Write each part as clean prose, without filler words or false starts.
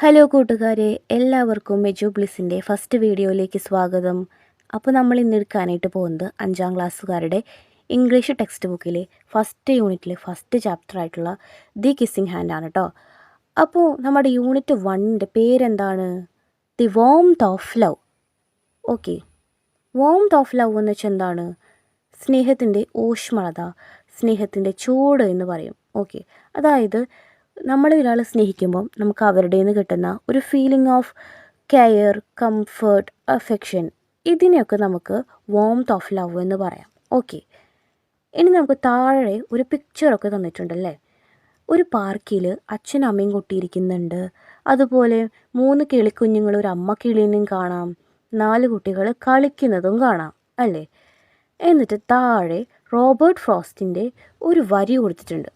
Hello കൂട്ടുകാരെ, എല്ലാവർക്കും Meju ബ്ലിസിൻ്റെ first വീഡിയോയിലേക്ക് സ്വാഗതം. അപ്പോൾ നമ്മൾ ഇന്ന് എടുക്കാനായിട്ട് പോകുന്നത് 5ാം ക്ലാസ്സുകാരുടെ ഇംഗ്ലീഷ് ടെക്സ്റ്റ് ബുക്കിലെ ഫസ്റ്റ് യൂണിറ്റിലെ ഫസ്റ്റ് ചാപ്റ്റർ ആയിട്ടുള്ള ദി കിസ്സിങ് ഹാൻഡ് ആണ് കേട്ടോ. അപ്പോൾ നമ്മുടെ യൂണിറ്റ് 1ൻ്റെ പേരെന്താണ്? The warmth of love. Okay, warmth of love എന്ന് വെച്ചാൽ എന്താണ്? സ്നേഹത്തിൻ്റെ ഊഷ്മളത, സ്നേഹത്തിൻ്റെ ചൂട് എന്ന് പറയും. ഓക്കെ, അതായത് നമ്മൾ ഒരാളെ സ്നേഹിക്കുമ്പം നമുക്ക് അവരുടെ നിന്ന് കിട്ടുന്ന ഒരു feeling of care, comfort, affection, ഇതിനെയൊക്കെ നമുക്ക് വോംത്ത് ഓഫ് ലവ് എന്ന് പറയാം. ഓക്കെ, ഇനി നമുക്ക് താഴെ ഒരു പിക്ചറൊക്കെ തന്നിട്ടുണ്ടല്ലേ. ഒരു പാർക്കിൽ അച്ഛനും അമ്മയും കൊട്ടിയിരിക്കുന്നുണ്ട്. അതുപോലെ 3 കിളിക്കുഞ്ഞുങ്ങൾ ഒരു അമ്മ കിളീനെയും കാണാം. 4 കുട്ടികൾ കളിക്കുന്നതും കാണാം അല്ലേ. എന്നിട്ട് താഴെ റോബർട്ട് ഫ്രോസ്റ്റിൻ്റെ ഒരു വരി കൊടുത്തിട്ടുണ്ട്.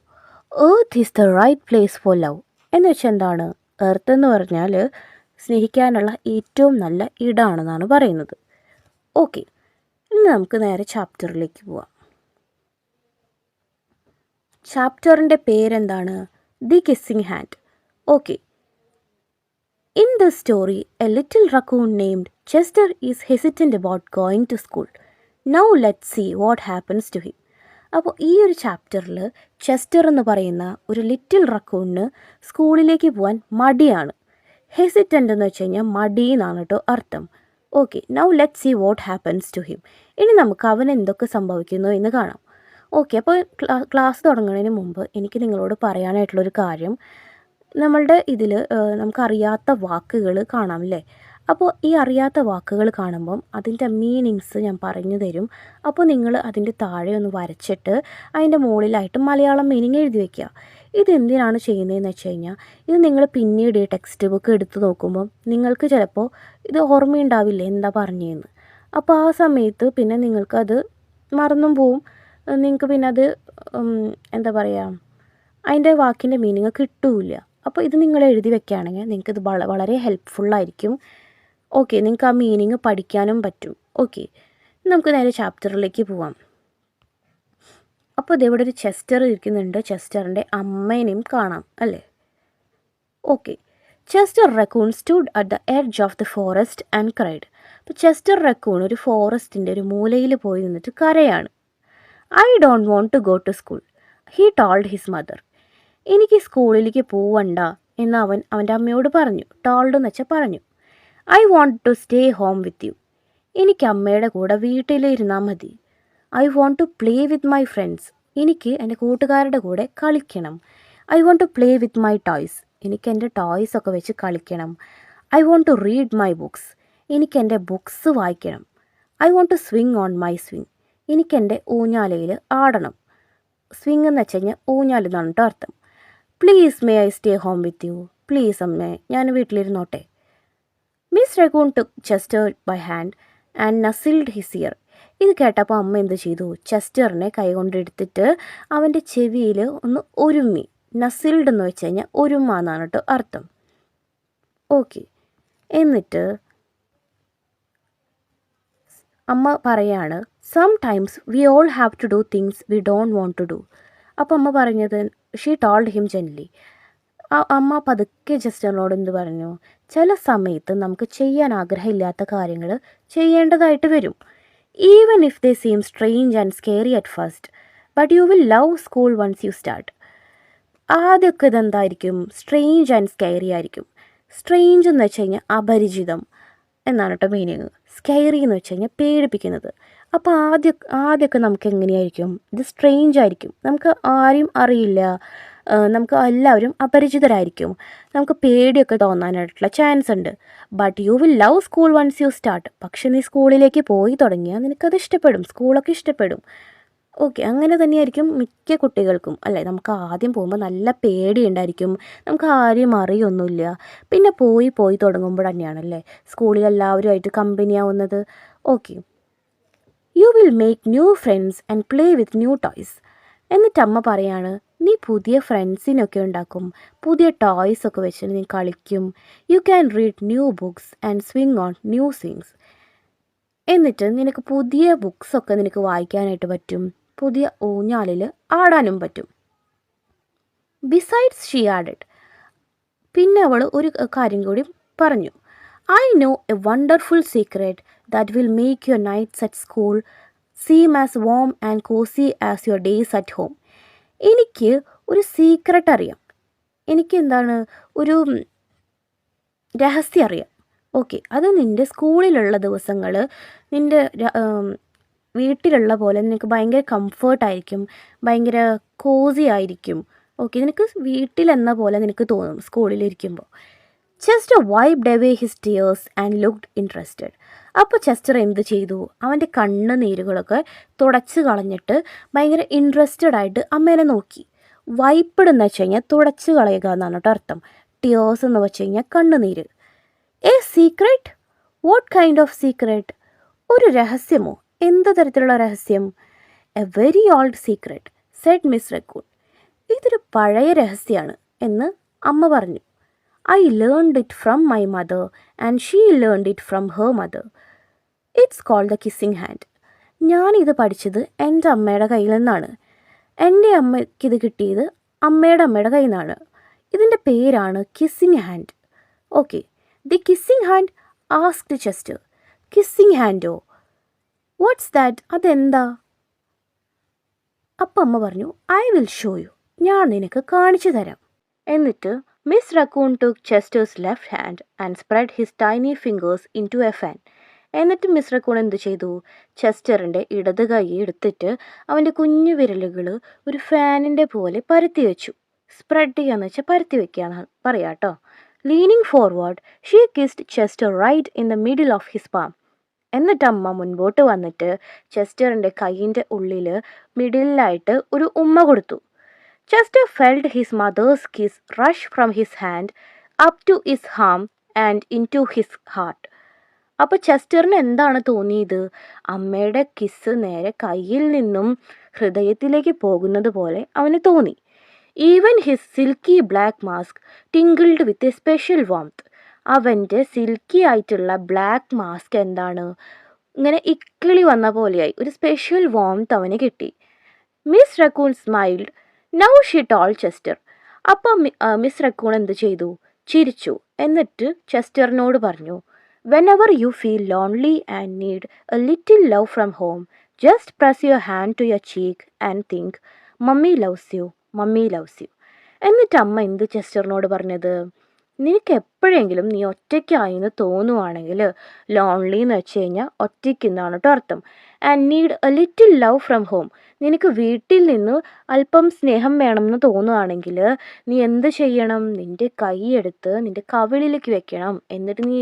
Earth is the right place for love എന്ന് വെച്ചാൽ എന്താണ്? എർത്ത് എന്ന് പറഞ്ഞാൽ സ്നേഹിക്കാനുള്ള ഏറ്റവും നല്ല ഇടമാണെന്നാണ് പറയുന്നത്. ഓക്കെ, ഇനി നമുക്ക് നേരെ ചാപ്റ്ററിലേക്ക് പോവാം. ചാപ്റ്ററിൻ്റെ പേരെന്താണ്? The kissing hand. Okay, in the story a little raccoon named Chester is hesitant about going to school. Now let see what happens to him. അപ്പോൾ ഈ ഒരു ചാപ്റ്ററിൽ ചെസ്റ്റർ എന്ന് പറയുന്ന ഒരു ലിറ്റിൽ റക്കൂണിന് സ്കൂളിലേക്ക് പോകാൻ മടിയാണ്. ഹെസിറ്റൻ്റ് എന്ന് വെച്ച് കഴിഞ്ഞാൽ മടി എന്നാണ് കേട്ടോ അർത്ഥം. Okay, now let see what happens to him. ഇനി നമുക്ക് അവൻ എന്തൊക്കെ സംഭവിക്കുന്നു എന്ന് കാണാം. ഓക്കെ, അപ്പോൾ ക്ലാസ് തുടങ്ങുന്നതിന് മുമ്പ് എനിക്ക് നിങ്ങളോട് പറയാനായിട്ടുള്ളൊരു കാര്യം, നമ്മളുടെ ഇതിൽ നമുക്കറിയാത്ത വാക്കുകൾ കാണാം അല്ലേ. അപ്പോൾ ഈ അറിയാത്ത വാക്കുകൾ കാണുമ്പം അതിൻ്റെ മീനിങ്സ് ഞാൻ പറഞ്ഞു തരും. അപ്പോൾ നിങ്ങൾ അതിൻ്റെ താഴെ ഒന്ന് വരച്ചിട്ട് അതിൻ്റെ മുകളിലായിട്ട് മലയാളം മീനിങ് എഴുതി വയ്ക്കുക. ഇതെന്തിനാണ് ചെയ്യുന്നതെന്ന് വെച്ച് കഴിഞ്ഞാൽ, ഇത് നിങ്ങൾ പിന്നീട് ഈ ടെക്സ്റ്റ് ബുക്ക് എടുത്ത് നോക്കുമ്പം നിങ്ങൾക്ക് ചിലപ്പോൾ ഇത് ഓർമ്മയുണ്ടാവില്ല എന്താ പറഞ്ഞതെന്ന്. അപ്പോൾ ആ സമയത്ത് പിന്നെ നിങ്ങൾക്കത് മറന്നും പോവും. നിങ്ങൾക്ക് പിന്നെ അത് എന്താ പറയുക, അതിൻ്റെ വാക്കിൻ്റെ മീനിങ് കിട്ടൂല. അപ്പോൾ ഇത് നിങ്ങൾ എഴുതി വെക്കുകയാണെങ്കിൽ നിങ്ങൾക്കിത് വളരെ ഹെൽപ്ഫുള്ളായിരിക്കും. ഓക്കെ, നിങ്ങൾക്ക് ആ മീനിങ് പഠിക്കാനും പറ്റും. ഓക്കെ, നമുക്ക് നേരെ ചാപ്റ്ററിലേക്ക് പോവാം. അപ്പോൾ ഇതെവിടെ ഒരു ചെസ്റ്റർ ഇരിക്കുന്നുണ്ട്. ചെസ്റ്ററിൻ്റെ അമ്മേനെയും കാണാം അല്ലേ. Okay, Chester raccoon stood at the edge of the forest and cried. അപ്പോൾ ചെസ്റ്റർ റക്കൂൺ ഒരു ഫോറസ്റ്റിൻ്റെ ഒരു മൂലയിൽ പോയി നിന്നിട്ട് കരയാണ്. I don't want to go to school, he told his mother. എനിക്ക് സ്കൂളിലേക്ക് പോവണ്ട എന്ന് അവൻ്റെ അമ്മയോട് പറഞ്ഞു. ടോൾഡ് എന്ന് വെച്ചാൽ പറഞ്ഞു. I want to stay home with you. എനിക്ക് അമ്മയുടെ കൂടെ വീട്ടിലിരുന്നാൽ മതി. I want to play with my friends. എനിക്ക് എൻ്റെ കൂട്ടുകാരുടെ കൂടെ കളിക്കണം. I want to play with my toys. എനിക്ക് എൻ്റെ ടോയ്സൊക്കെ വെച്ച് കളിക്കണം. I want to read my books. എനിക്ക് എൻ്റെ ബുക്സ് വായിക്കണം. I want to swing on my swing. എനിക്ക് എൻ്റെ ഊഞ്ഞാലയിൽ ആടണം. സ്വിങ് എന്ന് വെച്ച് കഴിഞ്ഞാൽ ഊഞ്ഞാൽ എന്നാണ് കേട്ടോ അർത്ഥം. Please may I stay home with you. Please അമ്മേ, ഞാൻ വീട്ടിലിരുന്നോട്ടെ. Miss raccoon took Chester by hand and nuzzled his ear. ഇത് കേട്ടപ്പോൾ അമ്മ എന്ത് ചെയ്തു? ചെസ്റ്ററിനെ കൈകൊണ്ടെടുത്തിട്ട് അവൻ്റെ ചെവിയിൽ ഒന്ന് ഒരുമ്മി. നസിൽഡ് എന്ന് വെച്ച് കഴിഞ്ഞാൽ ഒരുമ എന്നാണ് കേട്ടോ അർത്ഥം. ഓക്കെ, എന്നിട്ട് അമ്മ പറയാണ്, sometimes we all have to do things we don't want to do. അപ്പോൾ അമ്മ പറഞ്ഞത്, ഷീ ടോൾഡ് ഹിം ജെന്റ്ലി. അമ്മ പതുക്കെ ചെസ്റ്ററിനോട് എന്ത് പറഞ്ഞു? ചില സമയത്ത് നമുക്ക് ചെയ്യാൻ ആഗ്രഹമില്ലാത്ത കാര്യങ്ങൾ ചെയ്യേണ്ടതായിട്ട് വരും. Even if they seem strange and scary at first, but you will love school once you start. ആദ്യമൊക്കെ ഇതെന്തായിരിക്കും? സ്ട്രേഞ്ച് ആൻഡ് സ്കെയറി ആയിരിക്കും. സ്ട്രേഞ്ച് എന്ന് വെച്ച് കഴിഞ്ഞാൽ അപരിചിതം എന്നാണ് കേട്ടോ മീനിങ്. സ്കെയറി എന്ന് വെച്ച് കഴിഞ്ഞാൽ പേടിപ്പിക്കുന്നത്. അപ്പോൾ ആദ്യമൊക്കെ നമുക്ക് എങ്ങനെയായിരിക്കും? ഇത് സ്ട്രേഞ്ച് ആയിരിക്കും. നമുക്ക് ആരും അറിയില്ല, നമുക്ക് എല്ലാവരും അപരിചിതരായിരിക്കും, നമുക്ക് പേടിയൊക്കെ തോന്നാനായിട്ടുള്ള ചാൻസ് ഉണ്ട്. But you will love school once you start. പക്ഷെ നീ സ്കൂളിലേക്ക് പോയി തുടങ്ങിയാൽ നിനക്കത് ഇഷ്ടപ്പെടും, സ്കൂളൊക്കെ ഇഷ്ടപ്പെടും. ഓക്കെ, അങ്ങനെ തന്നെയായിരിക്കും മിക്ക കുട്ടികൾക്കും അല്ലേ. നമുക്ക് ആദ്യം പോകുമ്പോൾ നല്ല പേടിയുണ്ടായിരിക്കും, നമുക്ക് ആരെയും അറിയൊന്നുമില്ല. പിന്നെ പോയി തുടങ്ങുമ്പോൾ തന്നെയാണല്ലേ സ്കൂളിൽ എല്ലാവരുമായിട്ട് കമ്പനി ആവുന്നത്. Okay, you will make new friends and play with new toys. എന്നിട്ട് അമ്മ പറയാണ്, നീ പുതിയ ഫ്രണ്ട്സിനൊക്കെ ഉണ്ടാക്കും, പുതിയ ടോയ്സൊക്കെ വെച്ച് നീ കളിക്കും. You can read new books and swing on new swings. എന്നിട്ട് നിനക്ക് പുതിയ ബുക്സൊക്കെ നിനക്ക് വായിക്കാനായിട്ട് പറ്റും, പുതിയ ഊഞ്ഞാലിൽ ആടാനും പറ്റും. ബിസൈഡ്സ് ഷീ ആഡഡ്, പിന്നെ അവൾ ഒരു കാര്യം കൂടി പറഞ്ഞു. I know a wonderful secret that will make your nights at school seem as warm and cosy as your days at home. എനിക്ക് ഒരു സീക്രട്ട് അറിയാം. എനിക്ക് എന്താണ് ഒരു രഹസ്യം അറിയാം. ഓക്കെ, അത് നിൻ്റെ സ്കൂളിലുള്ള ദിവസങ്ങൾ നിൻ്റെ വീട്ടിലുള്ള പോലെ നിനക്ക് ഭയങ്കര കംഫേർട്ടായിരിക്കും, ഭയങ്കര കോസി ആയിരിക്കും. ഓക്കെ, നിനക്ക് വീട്ടിലെന്ന പോലെ നിനക്ക് തോന്നും സ്കൂളിലിരിക്കുമ്പോൾ. Chester wiped away his tears and looked interested. അപ്പോൾ ചെസ്റ്റർ എന്ത് ചെയ്തു? അവൻ്റെ കണ്ണുനീരുകളൊക്കെ തുടച്ച് കളഞ്ഞിട്ട് ഭയങ്കര ഇൻട്രസ്റ്റഡ് ആയിട്ട് അമ്മേനെ നോക്കി. വൈപ്ഡ് എന്ന് വെച്ച് കഴിഞ്ഞാൽ തുടച്ച് കളയുക എന്നാണ് കേട്ടോ അർത്ഥം. ടിയേഴ്സ് എന്ന് വെച്ച് കഴിഞ്ഞാൽ കണ്ണുനീര്. A secret? What kind of secret? ഒരു രഹസ്യമോ? എന്ത് തരത്തിലുള്ള രഹസ്യം? A very old secret said Miss Raccoon. ഇതൊരു പഴയ രഹസ്യമാണ് എന്ന് അമ്മ പറഞ്ഞു. I learned it from my mother and she learned it from her mother. It's called the kissing hand. ഞാനിത് പഠിച്ചത് എൻ്റെ അമ്മയുടെ കയ്യിൽ നിന്നാണ്. എൻ്റെ അമ്മയ്ക്കിത് കിട്ടിയത് അമ്മയുടെ കയ്യിൽ നിന്നാണ്. ഇതിൻ്റെ പേരാണ് kissing hand. Okay, the kissing hand asked Chester. Kissing ഹാൻഡോ? What's that? അതെന്താ? അപ്പം അമ്മ പറഞ്ഞു, ഐ വിൽ ഷോ യു. ഞാൻ നിനക്ക് കാണിച്ചു തരാം. എന്നിട്ട് Miss Raccoon took Chester's left hand and spread his tiny fingers into a fan. എന്നിട്ട് മിസ് റക്കൂൺ എന്ത് ചെയ്തു? ചെസ്റ്ററിൻ്റെ ഇടത് കൈ എടുത്തിട്ട് അവൻ്റെ കുഞ്ഞു വിരലുകൾ ഒരു ഫാനിൻ്റെ പോലെ പരത്തി വെച്ചു. സ്പ്രെഡ് ചെയ്യാന്ന് വെച്ചാൽ പരത്തി വെക്കുകയെന്ന് പറയാം കേട്ടോ. Leaning forward she kissed Chester right in the middle of his palm. എന്നിട്ട് അമ്മ മുൻപോട്ട് വന്നിട്ട് ചെസ്റ്ററിൻ്റെ കൈയിൻ്റെ ഉള്ളിൽ മിഡിലായിട്ട് ഒരു ഉമ്മ കൊടുത്തു. Chester felt his mother's kiss rush from his hand up to his arm and into his heart. അപ്പോൾ ചെസ്റ്ററിന് എന്താണ് തോന്നിയത്? അമ്മയുടെ കിസ് നേരെ കയ്യിൽ നിന്നും ഹൃദയത്തിലേക്ക് പോകുന്നത് പോലെ അവന് തോന്നി. Even his silky black mask tingled with a special warmth. അവൻ്റെ സിൽക്കി ആയിട്ടുള്ള ബ്ലാക്ക് മാസ്ക് എന്താണ്, ഇങ്ങനെ ഇക്കിളി വന്ന പോലെയായി. ഒരു സ്പെഷ്യൽ വാംത്ത് അവന് കിട്ടി. Miss Raccoon smiled. Now she told Chester. അപ്പം മിസ് റക്കൂൺ എന്ത് ചെയ്തു? ചിരിച്ചു. എന്നിട്ട് ചെസ്റ്ററിനോട് പറഞ്ഞു, whenever you feel lonely and need a little love from home, just press your hand to your cheek and think Mommy loves you, Mommy loves you. എന്നിട്ട് അമ്മ എന്ത് ചെസ്റ്ററിനോട് പറഞ്ഞത്? നിനക്ക് എപ്പോഴെങ്കിലും നീ ഒറ്റയ്ക്കായി എന്ന് തോന്നുവാണെങ്കിൽ, ലോൺലി എന്ന് വെച്ച് കഴിഞ്ഞാൽ ഒറ്റയ്ക്ക് എന്നാണ് കേട്ടോ അർത്ഥം. And need a little love from home, നിനക്ക് വീട്ടിൽ നിന്ന് അല്പം സ്നേഹം വേണമെന്ന് തോന്നുകയാണെങ്കിൽ നീ എന്ത് ചെയ്യണം? നിൻ്റെ കൈയെടുത്ത് നിൻ്റെ കവിളിലേക്ക് വെക്കണം. എന്നിട്ട് നീ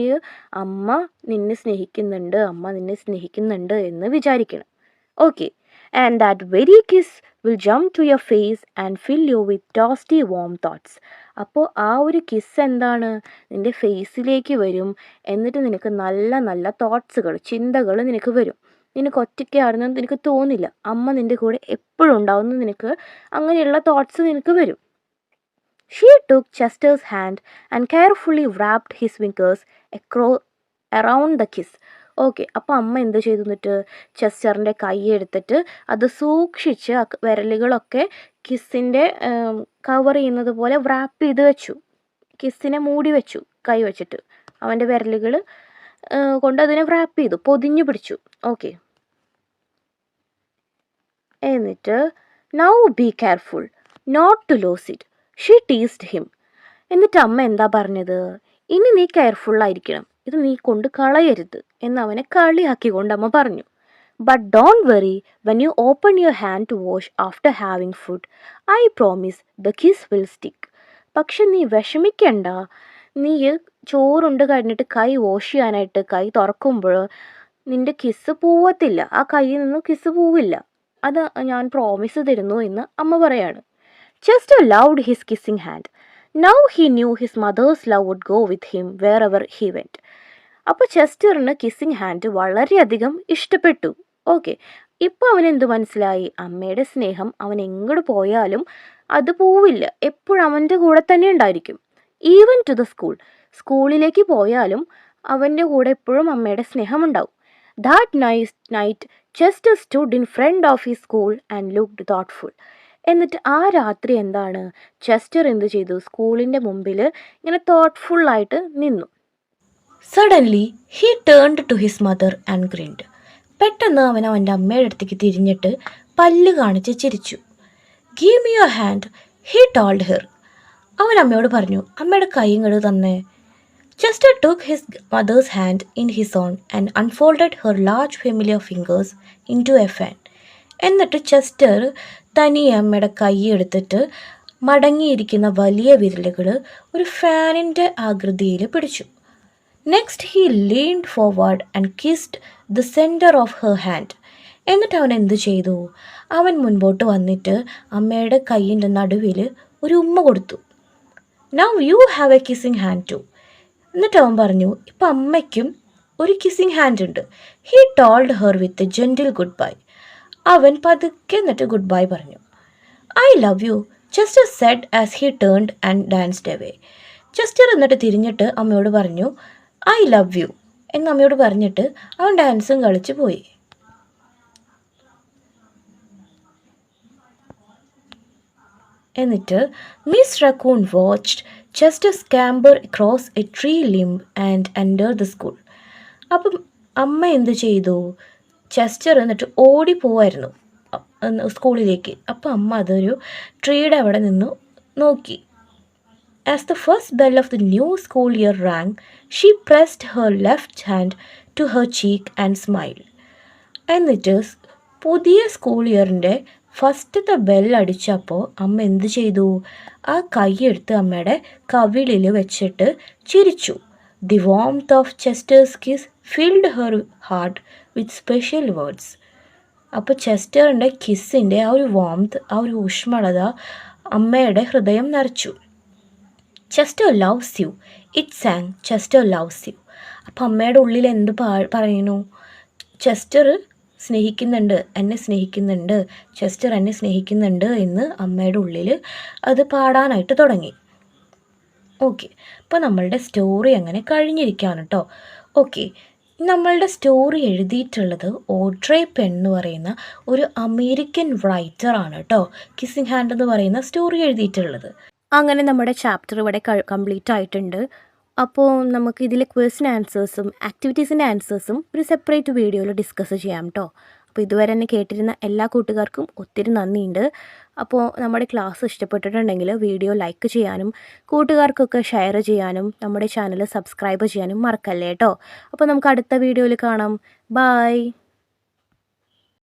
അമ്മ നിന്നെ സ്നേഹിക്കുന്നുണ്ട്, അമ്മ നിന്നെ സ്നേഹിക്കുന്നുണ്ട് എന്ന് വിചാരിക്കണം. Okay, and that very kiss will jump to your face and fill you with toasty warm thoughts. അപ്പോൾ ആ ഒരു കിസ് എന്താണ്? നിൻ്റെ ഫേസിലേക്ക് വരും. എന്നിട്ട് നിനക്ക് നല്ല നല്ല തോട്ട്സുകൾ, ചിന്തകൾ നിനക്ക് വരും. നിനക്ക് ഒറ്റയ്ക്കാണെന്ന് നിനക്ക് തോന്നില്ല, അമ്മ നിൻ്റെ കൂടെ എപ്പോഴും ഉണ്ടാവുന്ന നിനക്ക് അങ്ങനെയുള്ള തോട്ട്സ് നിനക്ക് വരും. She took Chester's hand and carefully wrapped his fingers around the kiss. Okay, അപ്പോൾ അമ്മ എന്ത് ചെയ്തു? എന്നിട്ട് ചെസ്റ്ററിൻ്റെ കൈ എടുത്തിട്ട് അത് സൂക്ഷിച്ച് വിരലുകളൊക്കെ കിസ്സിൻ്റെ കവർ ചെയ്യുന്നത് പോലെ wrap ചെയ്ത് വെച്ചു. കിസ്സിനെ മൂടി വെച്ചു കൈ വെച്ചിട്ട്. അവൻ്റെ വിരലുകൾ കൊണ്ട് അതിനെ wrap ചെയ്തു, പൊതിഞ്ഞു പിടിച്ചു. ഓക്കെ, എന്നിട്ട് now be careful not to lose it, she teased him. എന്നിട്ട് അമ്മ എന്താ പറഞ്ഞത്? ഇനി നീ കെയർഫുള്ളായിരിക്കണം, ഇത് നീ കൊണ്ട് കളയരുത് എന്ന് അവനെ കളിയാക്കിക്കൊണ്ട് അമ്മ പറഞ്ഞു. But don't worry when you open your hand to wash after having food, I promise the kiss will stick. പക്ഷെ നീ വിഷമിക്കണ്ട, നീ ചോറുണ്ട് കഴിഞ്ഞിട്ട് കൈ വാഷ് ചെയ്യാനായിട്ട് കൈ തുറക്കുമ്പോൾ നിൻ്റെ കിസ് പോവത്തില്ല, ആ കയ്യിൽ നിന്ന് കിസ് പോവില്ല, അത് ഞാൻ പ്രോമിസ് തരുന്നു എന്ന് അമ്മ പറയാണ്. Chester loved his kissing hand. Now he knew his mother's love would go with him wherever he went. അപ്പോൾ ചെസ്റ്ററിന് കിസ്സിങ് ഹാൻഡ് വളരെയധികം ഇഷ്ടപ്പെട്ടു. ഓക്കെ, ഇപ്പോൾ അവനെന്ത് മനസ്സിലായി? അമ്മയുടെ സ്നേഹം അവൻ എങ്ങോട്ട് പോയാലും അത് പോവില്ല, എപ്പോഴും അവൻ്റെ കൂടെ തന്നെ ഉണ്ടായിരിക്കും. ഈവൻ ടു ദ സ്കൂൾ, സ്കൂളിലേക്ക് പോയാലും അവൻ്റെ കൂടെ എപ്പോഴും അമ്മയുടെ സ്നേഹം ഉണ്ടാവും. That night Chester stood in front of his school and looked thoughtful. എന്നിട്ട് ആ രാത്രി എന്താണ്, ചെസ്റ്റർ എന്ത് ചെയ്തു, സ്കൂളിൻ്റെ മുമ്പിൽ ഇങ്ങനെ തോട്ട്ഫുള്ളായിട്ട് നിന്നു. Suddenly he turned to his mother and grinned. പെട്ടെന്ന് അവൻ അവൻ്റെ അമ്മയുടെ അടുത്തേക്ക് തിരിഞ്ഞിട്ട് പല്ല് കാണിച്ച് ചിരിച്ചു. Give me your hand, he told her. അവൻ അമ്മയോട് പറഞ്ഞു, അമ്മയുടെ കൈ ഇങ്ങട് തന്നെ. Chester took his mother's hand in his own and unfolded her large familiar fingers into a fan. എന്നിട്ട് ചെസ്റ്റർ തനിയെ അമ്മയുടെ കൈ എടുത്തിട്ട് മടങ്ങിയിരിക്കുന്ന വലിയ വിരലുകൾ ഒരു ഫാനിൻ്റെ ആകൃതിയിൽ പിടിച്ചു. Next he leaned forward and kissed the centre of her hand. എന്നിട്ട് അവൻ എന്ത് ചെയ്തു, അവൻ മുൻപോട്ട് വന്നിട്ട് അമ്മയുടെ കൈയിൻ്റെ നടുവിൽ ഒരു ഉമ്മ കൊടുത്തു. Now you have a kissing hand too. എന്നിട്ട് അവൻ പറഞ്ഞു, ഇപ്പം അമ്മയ്ക്കും ഒരു കിസ്സിങ് ഹാൻഡ് ഉണ്ട്. He told her with a gentle goodbye. അവൻ പതുക്കെ എന്നിട്ട് ഗുഡ് ബൈ പറഞ്ഞു. I love you, Chester said as he turned and danced away. Chester എന്നിട്ട് തിരിഞ്ഞിട്ട് അമ്മയോട് പറഞ്ഞു, ഐ ലവ് യു എന്ന് അമ്മയോട് പറഞ്ഞിട്ട് അവൻ ഡാൻസും കളിച്ച് പോയി. എന്നിട്ട് Miss raccoon watched Chester scamper across A tree limb and enter the school. അപ്പം അമ്മ എന്ത് ചെയ്തു, ചെസ്റ്റർ എന്നിട്ട് ഓടിപ്പോവായിരുന്നു സ്കൂളിലേക്ക്. അപ്പം അമ്മ അതൊരു ട്രീയുടെ അവിടെ നിന്ന് നോക്കി. As the first bell of the new school year rang, she pressed her left hand to her cheek and smile. എന്നിട്ട് പുതിയ സ്കൂൾ ഇയറിൻ്റെ ഫസ്റ്റത്തെ ബെല്ലടിച്ചപ്പോൾ അമ്മ എന്ത് ചെയ്തു, ആ കൈയെടുത്ത് അമ്മയുടെ കവിളിൽ വെച്ചിട്ട് ചിരിച്ചു. The warmth of Chester's kiss filled her heart with special words. അപ്പോൾ ചെസ്റ്ററിൻ്റെ കിസ്സിൻ്റെ ആ ഒരു വാംത്ത്, ആ ഒരു ഊഷ്മളത അമ്മയുടെ ഹൃദയം നിറച്ചു. Chester loves you, it sang Chester loves you. അപ്പോൾ അമ്മയുടെ ഉള്ളിൽ എന്ത് പറയുന്നു, ചെസ്റ്റർ സ്നേഹിക്കുന്നുണ്ട്, എന്നെ സ്നേഹിക്കുന്നുണ്ട്, ചെസ്റ്റർ എന്നെ സ്നേഹിക്കുന്നുണ്ട് എന്ന് അമ്മയുടെ ഉള്ളിൽ അത് പാടാനായിട്ട് തുടങ്ങി. ഓക്കെ, അപ്പോൾ നമ്മളുടെ സ്റ്റോറി അങ്ങനെ കഴിഞ്ഞിരിക്കുകയാണ് കേട്ടോ. ഓക്കെ, നമ്മളുടെ സ്റ്റോറി എഴുതിയിട്ടുള്ളത് ഓഡ്രെ പെൺ എന്ന് പറയുന്ന ഒരു അമേരിക്കൻ റൈറ്ററാണ് കേട്ടോ. കിസ്സിങ് ഹാൻഡ് എന്ന് പറയുന്ന സ്റ്റോറി എഴുതിയിട്ടുള്ളത്. അങ്ങനെ നമ്മുടെ ചാപ്റ്റർ ഇവിടെ കംപ്ലീറ്റ് ആയിട്ടുണ്ട്. അപ്പോൾ നമുക്ക് ഇതിലെ ക്വസ്റ്റ്യൻ ആൻസേഴ്സും ആക്ടിവിറ്റീസിൻ്റെ ആൻസേഴ്സും ഒരു സെപ്പറേറ്റ് വീഡിയോയിൽ ഡിസ്കസ് ചെയ്യാം കേട്ടോ. അപ്പോൾ ഇതുവരെ എന്നെ കേട്ടിരുന്ന എല്ലാ കൂട്ടുകാർക്കും ഒത്തിരി നന്ദിയുണ്ട്. അപ്പോൾ നമ്മുടെ ക്ലാസ് ഇഷ്ടപ്പെട്ടിട്ടുണ്ടെങ്കിൽ വീഡിയോ ലൈക്ക് ചെയ്യാനും കൂട്ടുകാർക്കൊക്കെ ഷെയർ ചെയ്യാനും നമ്മുടെ ചാനൽ സബ്സ്ക്രൈബ് ചെയ്യാനും മറക്കല്ലേ കേട്ടോ. അപ്പോൾ നമുക്ക് അടുത്ത വീഡിയോയിൽ കാണാം. ബൈ.